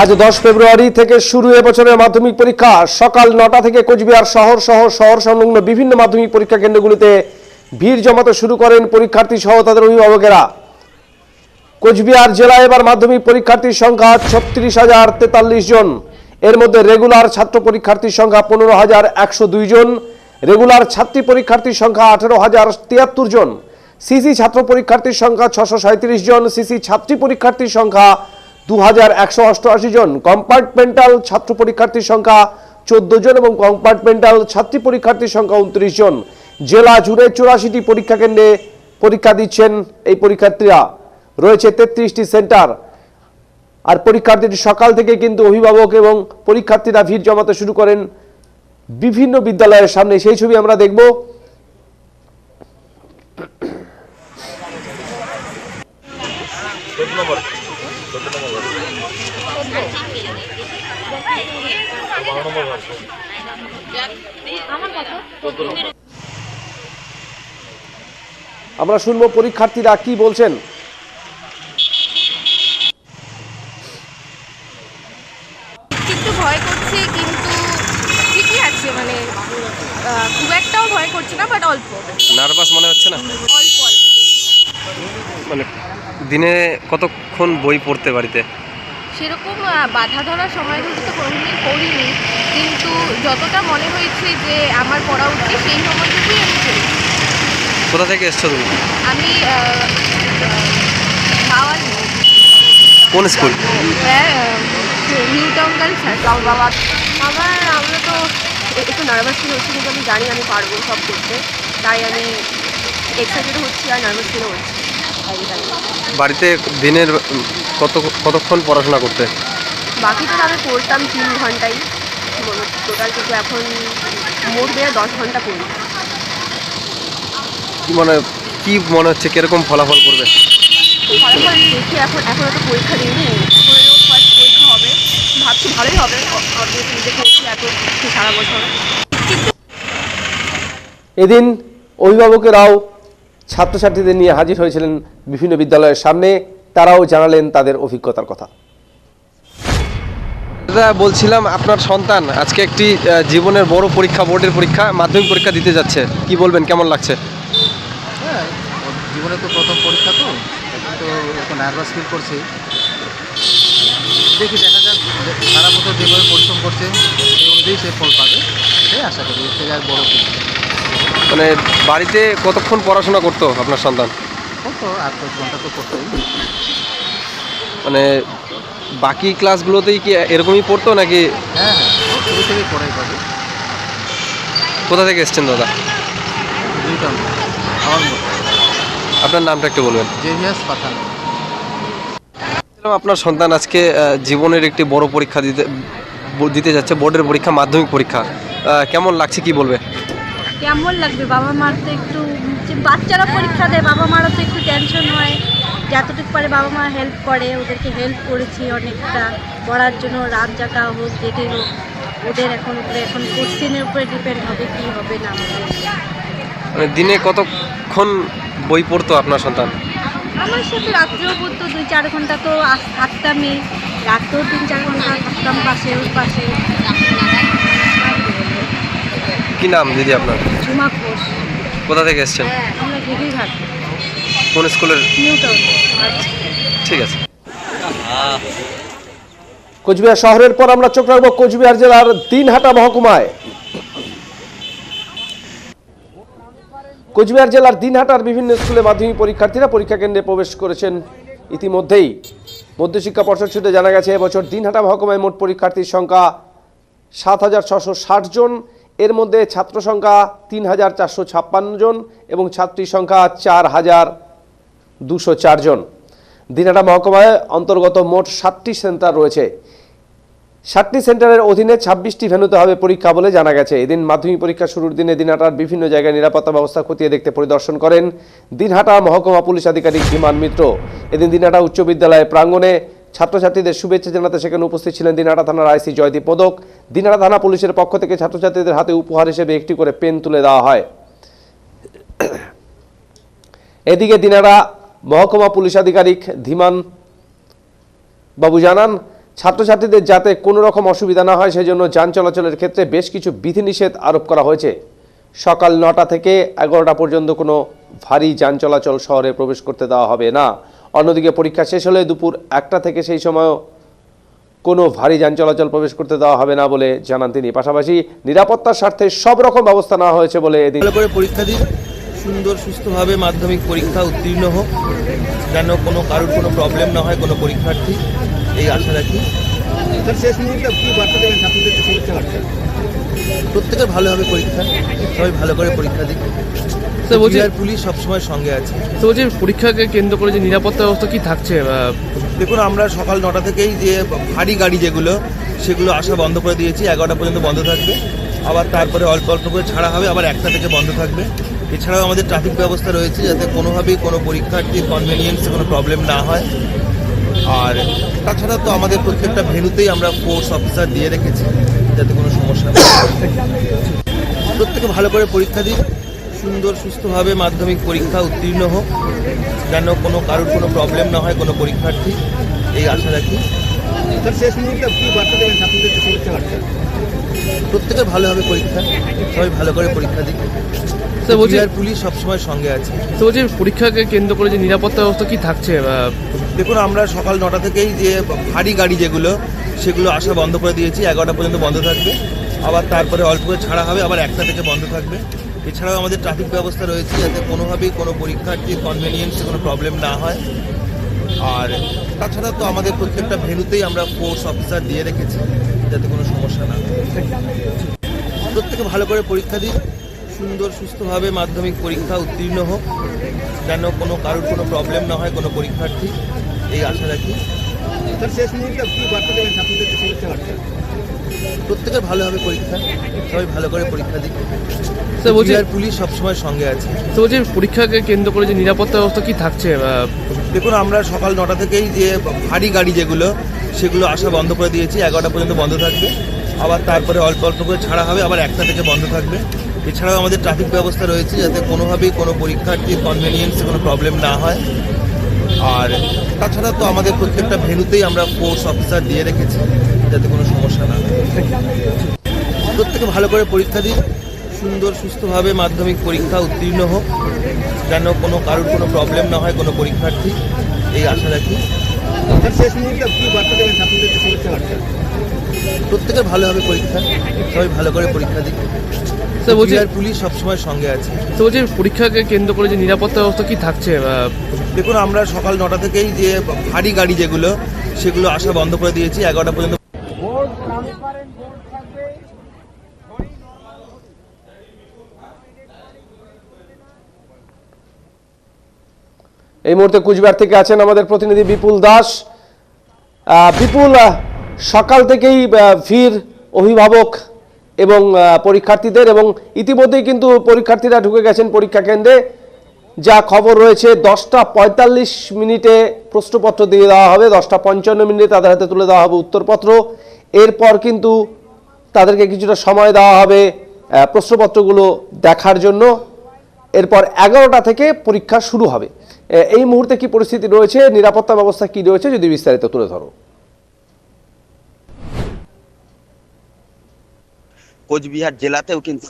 আজ 10 ফেব্রুয়ারি থেকে শুরু এবছরের মাধ্যমিক পরীক্ষা। সকাল 9টা থেকে কোচবিহার শহর সংলগ্ন বিভিন্ন মাধ্যমিক পরীক্ষা কেন্দ্রগুলিতে ভিড় জমাতে শুরু করেন পরীক্ষার্থী সহ তাদের অভিভাবকেরা। কোচবিহার জেলায় এবার মাধ্যমিক পরীক্ষার্থীর সংখ্যা 36,043 জন। এর মধ্যে রেগুলার ছাত্র পরীক্ষার্থীর সংখ্যা 15,102 জন, রেগুলার ছাত্রী পরীক্ষার্থীর সংখ্যা 18,073 জন, সিসি ছাত্র পরীক্ষার্থীর সংখ্যা 637 জন, সিসি ছাত্রী পরীক্ষার্থীর সংখ্যা 2,188 জন, কম্পার্টমেন্টাল ছাত্র পরীক্ষার্থীর সংখ্যা 14 জন এবং কম্পার্টমেন্টাল ছাত্রী পরীক্ষার্থীর সংখ্যা 29 জন। জেলা জুড়ে 84টি পরীক্ষা কেন্দ্রে পরীক্ষা দিচ্ছেন এই পরীক্ষার্থীরা। রয়েছে 33টি সেন্টার। আর পরীক্ষার্থীর সকাল থেকে কিন্তু অভিভাবক এবং পরীক্ষার্থীরা ভিড় জমাতে শুরু করেন বিভিন্ন বিদ্যালয়ের সামনে। সেই ছবি আমরা দেখব। আমরা শুনবো পরীক্ষার্থীরা কি বলছেন। একটু ভয় করছে, কিন্তু ঠিকই আছে, মানে খুব একটাও ভয় করছে না, বাট অল্প। নার্ভাস মনে হচ্ছে না? অল্প অল্প, মানে দিনে কতক্ষণ বই পড়তে বাড়িতে? সেরকম বাধা ধরার সময়গুলো তো কোনোদিনই পড়িনি, কিন্তু যতটা মনে হয়েছে যে আমার পড়া উচিত সেই সময়টুকুই আমি পড়ি। কোথা থেকে এসছো তুমি? আমি পাওয়ার কোন স্কুল? New town girls. বাবা আমরা তো একটু নার্ভাস ফিল হচ্ছে, কিন্তু আমি জানি আমি পারবো সব করতে, তাই আমি এক্সাইটেড হচ্ছি আর নার্ভাস ফিলও হচ্ছি। বাড়িতে দিনের কতক্ষণ পড়াশোনা করতে? বাকি তো আমি পড়তাম 3 ঘন্টাই টোটাল, কিন্তু এখন মোট বেড়ে 10 ঘন্টা পড়ি। কি মনে হচ্ছে কিরকম ফলাফল করবে? ফলাফল দেখি, এখনও তো পরীক্ষা দিইনি, এখনও ফার্স্ট পরীক্ষা হবে, ভাবছি ভালোই হবে। অবভিয়াসলি দেখেছি এত সারা বছর। এদিন অভিভাবকেরাও ছাত্রছাত্রীদের নিয়ে হাজির হয়েছিলেন বিভিন্ন বিদ্যালয়ের সামনে। তারাও জানালেন তাদের অভিজ্ঞতার কথা। বলছিলাম, আপনার সন্তান আজকে একটি জীবনের বড় পরীক্ষা, বোর্ডের পরীক্ষা, মাধ্যমিক পরীক্ষা দিতে যাচ্ছে, কি বলবেন, কেমন লাগছে? হ্যাঁ, জীবনে তো প্রথম পরীক্ষা, তো একটু নার্ভাস ফিল করছি। দেখা যাক, সারা বছর যেভাবে পরিশ্রম করছে সেই অনুযায়ী সে ফল পাবে, এটাই আশা করি। এর থেকে আর বড় কিছু মানে বাড়িতে কতক্ষণ পড়াশোনা করতো আপনার সন্তান? তো 8-10 ঘন্টা তো করতেই। মানে বাকি ক্লাসগুলোতেই কি এরকমই পড়তো নাকি? হ্যাঁ, শুরু থেকেই পড়াই পাবে। কোথা থেকে এসছেন দাদা? দুইটা আমার মতো। আপনার নামটা একটু বলবেন। জেভিয়াস পাঠান। আপনার সন্তান আজকে জীবনের একটি বড় পরীক্ষা দিতে যাচ্ছে, বোর্ডের পরীক্ষা, মাধ্যমিক পরীক্ষা, কেমন লাগছে, কি বলবে? কেমন লাগবে, বাবা মার তো একটু, বাচ্চারা পরীক্ষা দেয়, বাবা মারও তো একটু টেনশন হয়। যতটুকু পারে বাবা মা হেল্প করে, ওদেরকে হেল্প করেছি অনেকটা পড়ার জন্য, রাত জাগা হোক, জেগে হোক, ওদের এখন কোশ্চেনের উপরে ডিপেন্ড হবে কি হবে না হবে। মানে দিনে কতক্ষণ বই পড়তো আপনার সন্তান? আমার সাথে রাত্রেও পড়তো 2-4 ঘন্টা, তো থাকতামই, রাত্রেও 3-4 ঘন্টা থাকতাম পাশে ওর পাশে। কি নাম দিদি আপনার? ঝুমা ঘোষ। কোথা থেকে এসছেন? আমরা ঘেঘিঘাট, কোন স্কুলের? New town. ঠিক আছে। কোচবিহার শহরের পর আমরা চোখ রাখবো কোচবিহার জেলার দিনহাটা মহকুমায়। কোচবিহার জেলার দিনহাটার বিভিন্ন স্কুলে মাধ্যমিক পরীক্ষার্থীরা পরীক্ষা কেন্দ্রে প্রবেশ করেছেন ইতিমধ্যেই। মধ্যশিক্ষা পর্ষদ সূত্রে জানা গেছে, এবছর দিনহাটা মহকুমায় মোট পরীক্ষার্থীর সংখ্যা 7,660 জন। এর মধ্যে ছাত্র সংখ্যা 3,456 জন এবং ছাত্রী সংখ্যা 4,204 জন। দিনহাটা মহকুমায় অন্তর্গত মোট 7টি সেন্টার রয়েছে। 7টি সেন্টারের অধীনে 26টি ভেন্যুতে হবে পরীক্ষা বলে জানা গেছে। এদিন মাধ্যমিক পরীক্ষা শুরুর দিনে দিনহাটার বিভিন্ন জায়গায় নিরাপত্তা ব্যবস্থা খতিয়ে দেখতে পরিদর্শন করেন দিনহাটা মহকুমা পুলিশ আধিকারিক বিমান মিত্র। এদিন দিনহাটা উচ্চ বিদ্যালয় প্রাঙ্গণে ছাত্রছাত্রীদের শুভেচ্ছা জানাতে সেখানে উপস্থিত ছিলেন দিনহাটা থানার আইসি জয়দীপ পদক। দিনহাটা থানা পুলিশের পক্ষ থেকে ছাত্রছাত্রীদের হাতে উপহার হিসেবে একটি করে পেন তুলে দেওয়া হয়। এদিকে দিনহাটা মহকুমা পুলিশ আধিকারিক ধীমান বাবু জানান, ছাত্রছাত্রীদের যাতে কোনো রকম অসুবিধা না হয় সেজন্য যান চলাচলের ক্ষেত্রে বেশ কিছু বিধিনিষেধ আরোপ করা হয়েছে। সকাল 9টা থেকে 11টা পর্যন্ত কোনো ভারী যান চলাচল শহরে প্রবেশ করতে দেওয়া হবে না। অন্যদিকে পরীক্ষা শেষ হলে দুপুর 1টা থেকে সেই সময়ও কোনো ভারী যান চলাচল প্রবেশ করতে দেওয়া হবে না বলে জানান তিনি। পাশাপাশি নিরাপত্তার স্বার্থে সব রকম ব্যবস্থা নেওয়া হয়েছে বলে এদিন ভালো করে পরীক্ষা দিন, সুন্দর সুস্থভাবে মাধ্যমিক পরীক্ষা উত্তীর্ণ হোক, যেন কোনো কারোর কোনো প্রবলেম না হয় কোনো পরীক্ষার্থী, এই আশা রাখি। শেষ মুহূর্তে কি বার্তা দেবেন ছাত্রদেরকে, শুভেচ্ছা বার্তা? প্রত্যেকের ভালো হবে পরীক্ষা, সবাই ভালো করে পরীক্ষা দিক। বিহার পুলিশ সবসময় সঙ্গে আছে। তো বলছি পরীক্ষাকে কেন্দ্র করে যে নিরাপত্তা ব্যবস্থা কি থাকছে? দেখুন, আমরা সকাল 9টা থেকেই যে ভারী গাড়ি যেগুলো সেগুলো আসা বন্ধ করে দিয়েছি, 11টা পর্যন্ত বন্ধ থাকবে। আবার তারপরে অল্প অল্প করে ছাড়া হবে, আবার 1টা থেকে বন্ধ থাকবে। এছাড়াও আমাদের ট্রাফিক ব্যবস্থা রয়েছে যাতে কোনোভাবেই কোনো পরীক্ষার্থীর কনভেনিয়েন্সে কোনো প্রবলেম না হয়। আর তাছাড়া তো আমাদের প্রত্যেকটা ভেন্যুতেই আমরা ফোর্স অফিসার দিয়ে রেখেছি যাতে কোনো সমস্যা না হয়। প্রত্যেকে ভালো করে পরীক্ষা দিন, সুন্দর সুস্থভাবে মাধ্যমিক পরীক্ষা উত্তীর্ণ হোক, যেন কোনো কারোর কোনো প্রবলেম না হয় কোনো পরীক্ষার্থী, এই আশা রাখি। শেষ মুহূর্তে কি বার্তা দেবেন ছাত্রদেরকে, শুভেচ্ছা বার্তা? প্রত্যেকের ভালো হবে পরীক্ষা, সবাই ভালো করে পরীক্ষা দিক। বিহার পুলিশ সবসময় সঙ্গে আছে। তো বলছি পরীক্ষাকে কেন্দ্র করে যে নিরাপত্তা ব্যবস্থা কি থাকছে? দেখুন, আমরা সকাল 9টা থেকেই যে ভারী গাড়ি যেগুলো সেগুলো আসা বন্ধ করে দিয়েছি, 11টা পর্যন্ত বন্ধ থাকবে। আবার তারপরে অল্প করে ছাড়া হবে, আবার 1টা থেকে বন্ধ থাকবে। এছাড়াও আমাদের ট্রাফিক ব্যবস্থা রয়েছে যাতে কোনোভাবেই কোনো পরীক্ষার্থীর কনভেনিয়েন্সে কোনো প্রবলেম না হয়। আর তাছাড়া তো আমাদের প্রত্যেকটা ভেন্যুতেই আমরা ফোর্স অফিসার দিয়ে রেখেছি যাতে কোনো সমস্যা না হয়। প্রত্যেকে ভালো করে পরীক্ষা দিন, সুন্দর সুস্থভাবে মাধ্যমিক পরীক্ষা উত্তীর্ণ হোক, যেন কোনো কারোর কোনো প্রবলেম না হয় কোনো পরীক্ষার্থী, এই আশা রাখি। শেষ মুহূর্তে কি বার্তা দেবেন ছাত্রদেরকে, শুভেচ্ছা বার্তা? প্রত্যেকের ভালো হবে পরীক্ষা, সবাই ভালো করে পরীক্ষা দিক। বলছি বিহার পুলিশ সবসময় সঙ্গে আছে। তো বলছি পরীক্ষাকে কেন্দ্র করে যে নিরাপত্তা ব্যবস্থা কি থাকছে? দেখুন, আমরা সকাল 9টা থেকেই যে ভারী গাড়ি যেগুলো সেগুলো আসা বন্ধ করে দিয়েছি, 11টা পর্যন্ত বন্ধ থাকবে। আবার তারপরে অল্প অল্প করে ছাড়া হবে, আবার 1টা থেকে বন্ধ থাকবে। এছাড়াও আমাদের ট্রাফিক ব্যবস্থা রয়েছে যাতে কোনোভাবেই কোনো পরীক্ষার্থীর কনভেনিয়েন্সে কোনো প্রবলেম না হয়। আর তাছাড়া তো আমাদের প্রত্যেকটা ভেন্যুতেই আমরা ফোর্স অফিসার দিয়ে রেখেছি যাতে কোনো সমস্যা না হয়। প্রত্যেকে ভালো করে পরীক্ষা দিন, সুন্দর সুস্থভাবে মাধ্যমিক পরীক্ষা উত্তীর্ণ হোক, যেন কোনো কারোর কোনো প্রবলেম না হয় কোনো পরীক্ষার্থী, এই আশা রাখি। শেষ মুহূর্তে কি বার্তা দেবেন ছাত্রদেরকে, শুভেচ্ছা বার্তা? প্রত্যেকের ভালো হবে পরীক্ষা, সবাই ভালো করে পরীক্ষা দিক। বিহার পুলিশ সবসময় সঙ্গে আছে। তো বলছি পরীক্ষাকে কেন্দ্র করে যে নিরাপত্তা ব্যবস্থা কি থাকছে? দেখুন, আমরা সকাল 9টা থেকেই যে ভারী গাড়ি যেগুলো সেগুলো আসা বন্ধ করে দিয়েছি, 11টা পর্যন্ত। এই মুহূর্তে কুচবিহার থেকে আছেন আমাদের প্রতিনিধি বিপুল দাস। বিপুল, সকাল থেকেই ভিড় অভিভাবক এবং পরীক্ষার্থীদের, এবং ইতিমধ্যেই কিন্তু পরীক্ষার্থীরা ঢুকে গেছেন পরীক্ষা কেন্দ্রে। যা খবর রয়েছে 10টা 45 মিনিটে প্রশ্নপত্র দিয়ে দেওয়া হবে, 10টা 55 মিনিটে তাদের হাতে তুলে দেওয়া হবে উত্তরপত্র। এরপর কিন্তু তাদেরকে কিছুটা সময় দেওয়া হবে প্রশ্নপত্রগুলো দেখার জন্য। এরপর 11টা থেকে পরীক্ষা শুরু হবে। এই মুহূর্তে কি পরিস্থিতি রয়েছে, নিরাপত্তা ব্যবস্থা কি রয়েছে, যদি বিস্তারিত তুলে ধরো। কোচবিহার জেলাতেও কিন্তু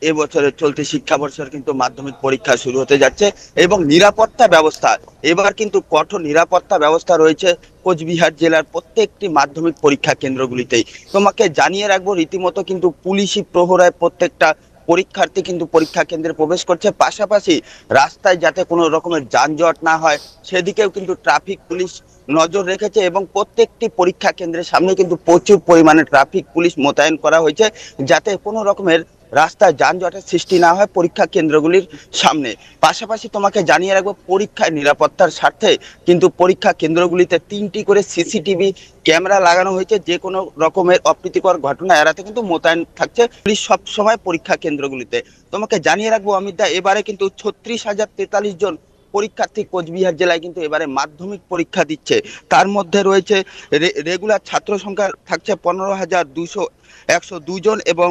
এবছরের চলতি শিক্ষাবর্ষের কিন্তু মাধ্যমিক পরীক্ষা শুরু হতে যাচ্ছে, এবং নিরাপত্তা ব্যবস্থা এবার কিন্তু কঠোর নিরাপত্তা ব্যবস্থা রয়েছে কোচবিহার জেলার প্রত্যেকটি মাধ্যমিক পরীক্ষা কেন্দ্রগুলিতেই। তোমাকে জানিয়ে রাখবো, রীতিমতো কিন্তু পুলিশি প্রহরায় প্রত্যেকটা পরীক্ষার্থী কিন্তু পরীক্ষা কেন্দ্রে প্রবেশ করছে। পাশাপাশি রাস্তায় যাতে কোনো রকমের যানজট না হয় সেদিকেও কিন্তু ট্রাফিক পুলিশ নজর রেখেছে, এবং প্রত্যেকটি পরীক্ষা কেন্দ্রের সামনে কিন্তু প্রচুর পরিমাণে ট্রাফিক পুলিশ মোতায়েন করা হয়েছে যাতে কোনো রকমের রাস্তায় যানজটের সৃষ্টি না হয় পরীক্ষা কেন্দ্রগুলির সামনে। পাশাপাশি তোমাকে জানিয়ে রাখবো, পরীক্ষায় নিরাপত্তার স্বার্থে কিন্তু পরীক্ষা কেন্দ্রগুলিতে 3টি করে সিসিটিভি ক্যামেরা লাগানো হয়েছে। যে কোনো রকমের অপ্রীতিকর ঘটনা এড়াতে কিন্তু মোতায়েন থাকছে পুলিশ সব সময় পরীক্ষা কেন্দ্রগুলিতে। তোমাকে জানিয়ে রাখবো অমিতদা, এবারে কিন্তু 36,043 জন পরীক্ষার্থী কোচবিহার জেলায় কিন্তু এবারে মাধ্যমিক পরীক্ষা দিচ্ছে। তার মধ্যে রয়েছে রেগুলার ছাত্র সংখ্যা থাকছে 15,102 জন, এবং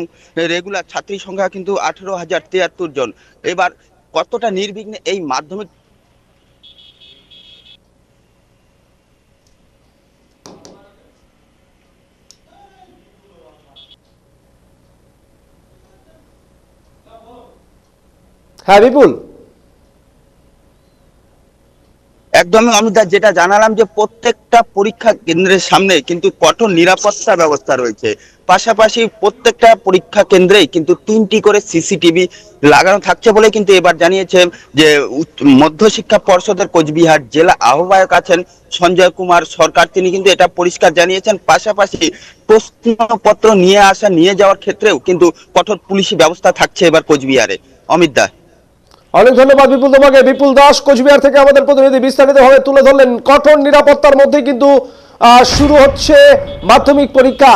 রেগুলার ছাত্রী সংখ্যা কিন্তু 18,073 জন। এবার কতটা নির্বিঘ্নে এই মাধ্যমিক হ্যাঁ বিপুল, একদমই আমি যেটা জানালাম যে প্রত্যেকটা পরীক্ষা কেন্দ্রের সামনে কিন্তু কঠোর নিরাপত্তা ব্যবস্থা রয়েছে। পাশাপাশি প্রত্যেকটা পরীক্ষা কেন্দ্রেই কিন্তু 3টি করে সিসিটিভি লাগানো থাকছে বলে কিন্তু এবার জানিয়েছে যে মধ্যশিক্ষা পর্ষদের কোচবিহার জেলা আহ্বায়ক আছেন সঞ্জয় কুমার সরকার, তিনি কিন্তু এটা পরিষ্কার জানিয়েছেন। পাশাপাশি প্রশ্নপত্র নিয়ে যাওয়ার ক্ষেত্রেও কিন্তু কঠোর পুলিশি ব্যবস্থা থাকছে এবার কোচবিহারে। অমিত দা, অনেক ধন্যবাদ বিপুল তোমাকে। বিপুল দাস কোচবিহার থেকে আমাদের প্রতিনিধি বিস্তারিতভাবে তুলে ধরলেন। কঠোর নিরাপত্তার মধ্যে কিন্তু শুরু হচ্ছে মাধ্যমিক পরীক্ষা।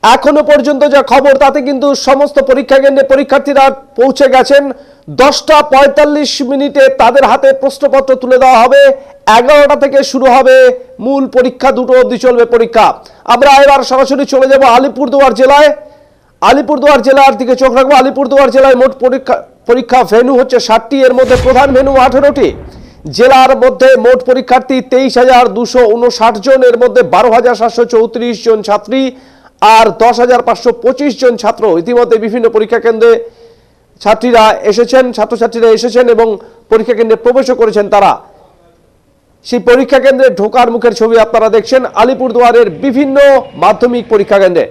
এখনো পর্যন্ত যা খবর তাতে কিন্তু সমস্ত পরীক্ষা কেন্দ্রে পরীক্ষার্থীরা পৌঁছে গেছেন। 10:45 তাদের হাতে প্রশ্নপত্র তুলে দেওয়া হবে। 11টা থেকে শুরু হবে মূল পরীক্ষা, 2টো অবধি চলবে পরীক্ষা। আমরা এবার সরাসরি চলে যাব আলিপুরদুয়ার জেলায়। আলিপুরদুয়ার জেলার দিকে চোখ রাখবো। আলিপুরদুয়ার জেলায় মোট পরীক্ষা ভেন্যু হচ্ছে 60টি, এর মধ্যে প্রধান ভেন্যু 18টি। জেলার মধ্যে মোট পরীক্ষার্থী 23,259 জন, এর মধ্যে 12,734 জন ছাত্রী আর 10,525 জন ছাত্র। ইতিমধ্যে বিভিন্ন পরীক্ষা কেন্দ্রে ছাত্রছাত্রীরা এসেছেন এবং পরীক্ষা কেন্দ্রে প্রবেশও করেছেন তারা। সেই পরীক্ষা কেন্দ্রে ঢোকার মুখের ছবি আপনারা দেখছেন আলিপুরদুয়ারের বিভিন্ন মাধ্যমিক পরীক্ষা কেন্দ্রে।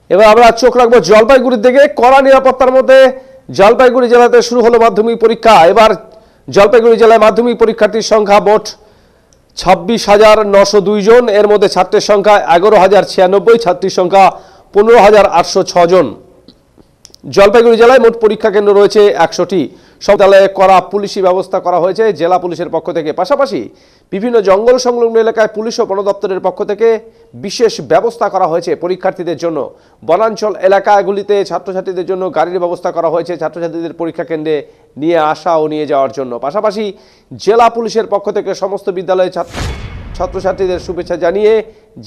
এবার আমরা চোখ রাখবো জলপাইগুড়ির দিকে। কড়া নিরাপত্তার মধ্যে জলপাইগুড়ি জেলাতে শুরু হলো মাধ্যমিক পরীক্ষা। এবার জলপাইগুড়ি জেলায় মাধ্যমিক পরীক্ষার্থীর সংখ্যা মোট 26,902 জন, এর মধ্যে ছাত্রের সংখ্যা 11,096, ছাত্রীর সংখ্যা 15,806 জন। জলপাইগুড়ি জেলায় মোট পরীক্ষা কেন্দ্র রয়েছে 100টি। সব জেলায় কড়া পুলিশি ব্যবস্থা করা হয়েছে জেলা পুলিশের পক্ষ থেকে। পাশাপাশি বিভিন্ন জঙ্গল সংলগ্ন এলাকায় পুলিশ ও বন দপ্তরের পক্ষ থেকে বিশেষ ব্যবস্থা করা হয়েছে পরীক্ষার্থীদের জন্য। বনাঞ্চল এলাকাগুলিতে ছাত্রছাত্রীদের জন্য গাড়ির ব্যবস্থা করা হয়েছে ছাত্রছাত্রীদের পরীক্ষা কেন্দ্রে নিয়ে আসা ও নিয়ে যাওয়ার জন্য। পাশাপাশি জেলা পুলিশের পক্ষ থেকে সমস্ত বিদ্যালয়ে ছাত্রছাত্রীদের শুভেচ্ছা জানিয়ে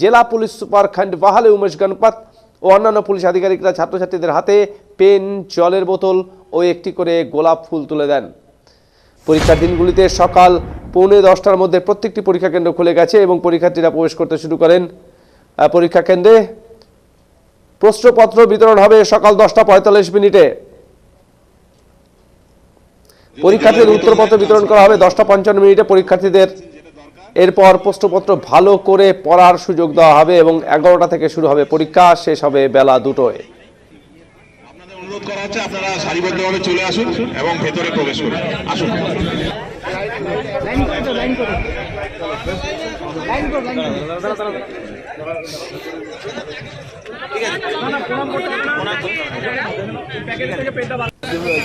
জেলা পুলিশ সুপার খণ্ডবাহালে উমেশ গণপত ও অন্যান্য পুলিশ আধিকারিকরা ছাত্রছাত্রীদের হাতে পেন, জলের বোতল ও একটি করে গোলাপ ফুল তুলে দেন। পরীক্ষার দিনগুলিতে সকাল 9:45 মধ্যে প্রত্যেকটি পরীক্ষা কেন্দ্র খুলে গেছে এবং পরীক্ষার্থীরা প্রবেশ করতে শুরু করেন পরীক্ষা কেন্দ্রে। প্রশ্নপত্র বিতরণ হবে সকাল 10:45। পরীক্ষার্থীদের উত্তরপত্র বিতরণ করা হবে 10:55। পরীক্ষার্থীদের এরপর প্রশ্নপত্র ভালো করে পড়ার সুযোগ দেওয়া হবে এবং 11টা থেকে শুরু হবে পরীক্ষা, শেষ হবে বেলা 2টোয়। অনুরোধ করা হচ্ছে আপনারা সারিবদ্ধভাবে চলে আসুন এবং ভেতরে প্রবেশ করুন। আসুন।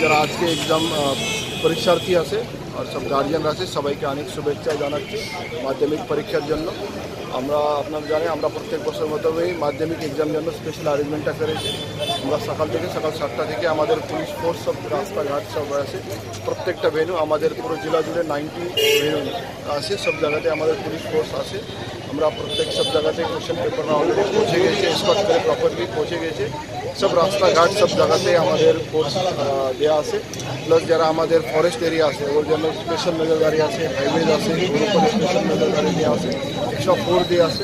যারা আজকে এক্সাম পরীক্ষার্থী আছে আর সব গার্জিয়ানরা আছে সবাইকে অনেক শুভেচ্ছা জানাচ্ছি মাধ্যমিক পরীক্ষার জন্য। আমরা আপনারা জানেন আমরা প্রত্যেক বছর মতোই মাধ্যমিক এক্সাম জন্য স্পেশাল অ্যারেঞ্জমেন্টটা করেছি। আমরা সকাল 7টা থেকে আমাদের পুলিশ ফোর্স সব রাস্তাঘাট সব আছে, প্রত্যেকটা ভেন্যু আমাদের পুরো জেলা জুড়ে 90 ভেন্যু আছে, সব জায়গাতে আমাদের পুলিশ ফোর্স আছে। আমরা প্রত্যেক সব জায়গাতে কোয়েশ্চেন পেপাররা অলরেডি পৌঁছে গেছে, স্কট করে প্রপারলি পৌঁছে গেছে। সব রাস্তাঘাট সব জায়গাতে আমাদের ফোর্স দেওয়া আছে। প্লাস যারা আমাদের ফরেস্ট এরিয়া আছে ওর জন্য স্পেশাল নজরদারি আছে, হাইওয়েজ আছে, ওর উপরে স্পেশাল নজরদারি দেওয়া আছে, 104 দেওয়া আছে।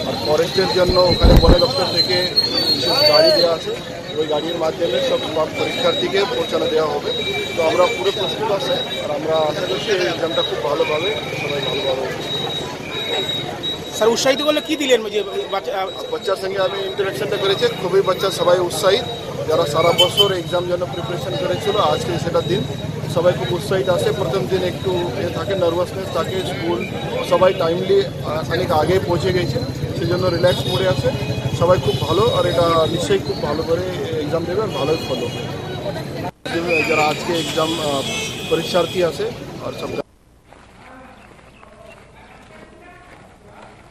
আর ফরেস্টের জন্য ওখানে বন দপ্তর থেকে বিশেষ গাড়ি দেওয়া আছে, ওই গাড়ির মাধ্যমে সব পরীক্ষার্থীকে পৌঁছানো দেওয়া হবে। তো আমরা পুরো প্রস্তুত আছে আর আমরা আশা করছি এই এক্সামটা খুব ভালোভাবে সবাই ভালোভাবে। স্যার উৎসাহিত করলে কী দিলেন বাচ্চার সঙ্গে আমি ইন্টারাকশনটা করেছি, খুবই বাচ্চা সবাই উৎসাহিত। যারা সারা বছর এক্সাম জন্য প্রিপারেশন করেছিল আজকে সেটা দিন সবাই খুব উৎসাহিত আছে। প্রথম দিন একটু থাকে, নার্ভাসনেস থাকে, স্কুল সবাই টাইমলি অনেক আগে পৌঁছে গেছে, সেই জন্য রিল্যাক্স মোডে আছে সবাই, খুব ভালো। আর এটা নিশ্চয়ই খুব ভালো করে এক্সাম দেবে আর ভালোই ফলো। যারা আজকে এক্সাম পরীক্ষার্থী আছে আর সব